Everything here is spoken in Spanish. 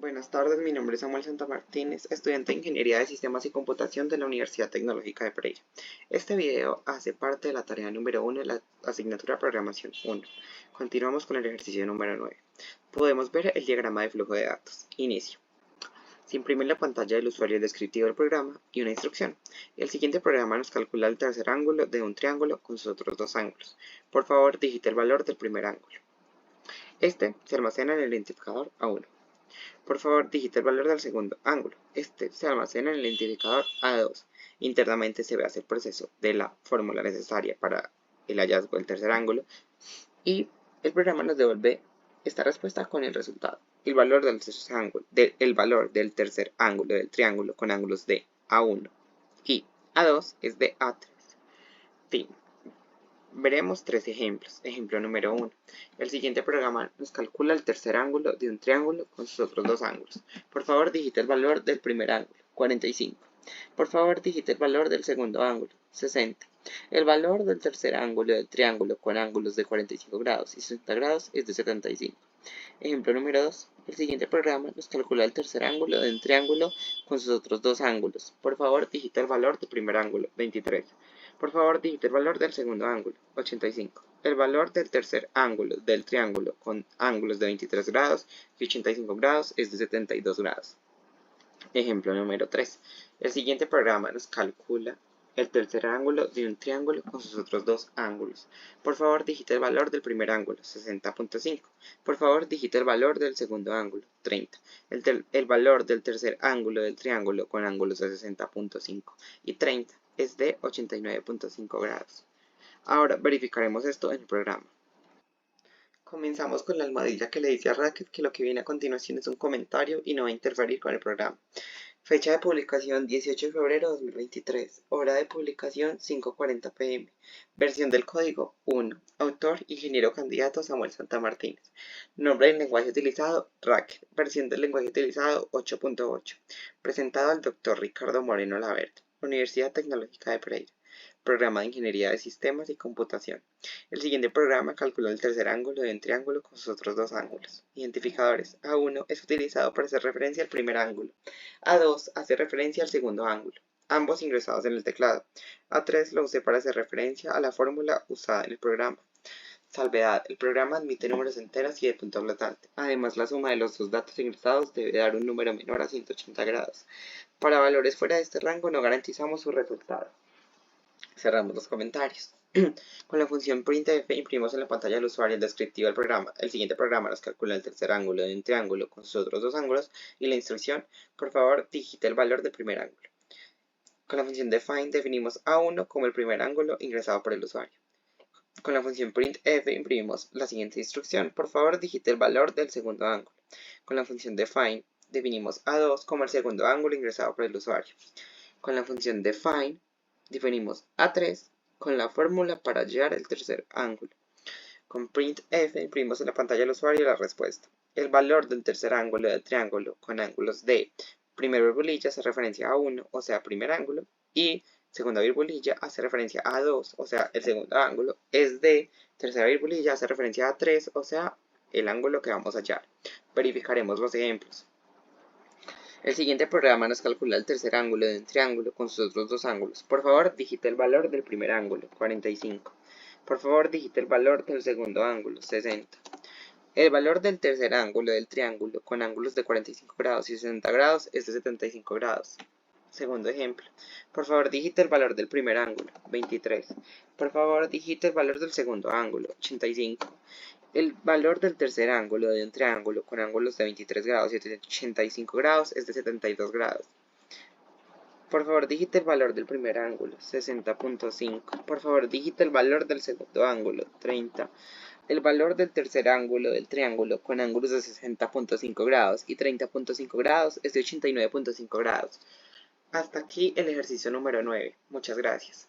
Buenas tardes, mi nombre es Samuel Santa Martínez, estudiante de Ingeniería de Sistemas y Computación de la Universidad Tecnológica de Pereira. Este video hace parte de la tarea número 1 de la asignatura Programación 1. Continuamos con el ejercicio número 9. Podemos ver el diagrama de flujo de datos. Inicio. Se imprime en la pantalla del usuario el descriptivo del programa y una instrucción. El siguiente programa nos calcula el tercer ángulo de un triángulo con sus otros dos ángulos. Por favor, digite el valor del primer ángulo. Este se almacena en el identificador A1. Por favor, digite el valor del segundo ángulo. Este se almacena en el identificador A2. Internamente se hace el proceso de la fórmula necesaria para el hallazgo del tercer ángulo y el programa nos devuelve esta respuesta con el resultado. El valor del tercer ángulo del triángulo con ángulos de A1 y A2 es de A3. Fin. Veremos tres ejemplos. Ejemplo número 1. El siguiente programa nos calcula el tercer ángulo de un triángulo con sus otros dos ángulos. Por favor, digite el valor del primer ángulo, 45. Por favor, digite el valor del segundo ángulo, 60. El valor del tercer ángulo del triángulo con ángulos de 45 grados y 60 grados es de 75. Ejemplo número 2. El siguiente programa nos calcula el tercer ángulo de un triángulo con sus otros dos ángulos. Por favor, digite el valor del primer ángulo, 23. Por favor, digite el valor del segundo ángulo, 85. El valor del tercer ángulo del triángulo con ángulos de 23 grados y 85 grados es de 72 grados. Ejemplo número 3. El siguiente programa nos calcula el tercer ángulo de un triángulo con sus otros dos ángulos. Por favor, digite el valor del primer ángulo, 60.5. Por favor, digite el valor del segundo ángulo, 30. El valor del tercer ángulo del triángulo con ángulos de 60.5 y 30 es de 89.5 grados. Ahora verificaremos esto en el programa. Comenzamos con la almohadilla que le dice a Racket que lo que viene a continuación es un comentario y no va a interferir con el programa. Fecha de publicación 18 de febrero de 2023. Hora de publicación 5:40 pm. Versión del código 1. Autor ingeniero candidato Samuel Santa Martínez. Nombre del lenguaje utilizado Racket. Versión del lenguaje utilizado 8.8. Presentado al Dr. Ricardo Moreno Laverde. Universidad Tecnológica de Pereira. Programa de Ingeniería de Sistemas y Computación. El siguiente programa calculó el tercer ángulo de un triángulo con sus otros dos ángulos. Identificadores. A1 es utilizado para hacer referencia al primer ángulo. A2 hace referencia al segundo ángulo, ambos ingresados en el teclado. A3 lo usé para hacer referencia a la fórmula usada en el programa. Salvedad. El programa admite números enteros y de punto flotante. Además, la suma de los dos datos ingresados debe dar un número menor a 180 grados. Para valores fuera de este rango no garantizamos su resultado. Cerramos los comentarios. Con la función printf imprimimos en la pantalla del usuario el descriptivo del programa. El siguiente programa nos calcula el tercer ángulo de un triángulo con sus otros dos ángulos y la instrucción, por favor, digite el valor del primer ángulo. Con la función define definimos A1 como el primer ángulo ingresado por el usuario. Con la función printf imprimimos la siguiente instrucción, por favor, digite el valor del segundo ángulo. Con la función define definimos A2 como el segundo ángulo ingresado por el usuario. Con la función define definimos A3 con la fórmula para hallar el tercer ángulo. Con printf imprimimos en la pantalla del usuario la respuesta. El valor del tercer ángulo del triángulo con ángulos de primera virgulilla hace referencia a 1, o sea, primer ángulo, y segunda virgulilla hace referencia a 2, o sea, el segundo ángulo, es de tercera virgulilla hace referencia a 3, o sea, el ángulo que vamos a hallar. Verificaremos los ejemplos. El siguiente programa nos calcula el tercer ángulo de un triángulo con sus otros dos ángulos. Por favor, digite el valor del primer ángulo, 45. Por favor, digite el valor del segundo ángulo, 60. El valor del tercer ángulo del triángulo con ángulos de 45 grados y 60 grados es de 75 grados. Segundo ejemplo. Por favor, digite el valor del primer ángulo, 23. Por favor, digite el valor del segundo ángulo, 85. El valor del tercer ángulo de un triángulo con ángulos de 23 grados y 85 grados es de 72 grados. Por favor, digite el valor del primer ángulo, 60.5. Por favor, digite el valor del segundo ángulo, 30. El valor del tercer ángulo del triángulo con ángulos de 60.5 grados y 30.5 grados es de 89.5 grados. Hasta aquí el ejercicio número 9. Muchas gracias.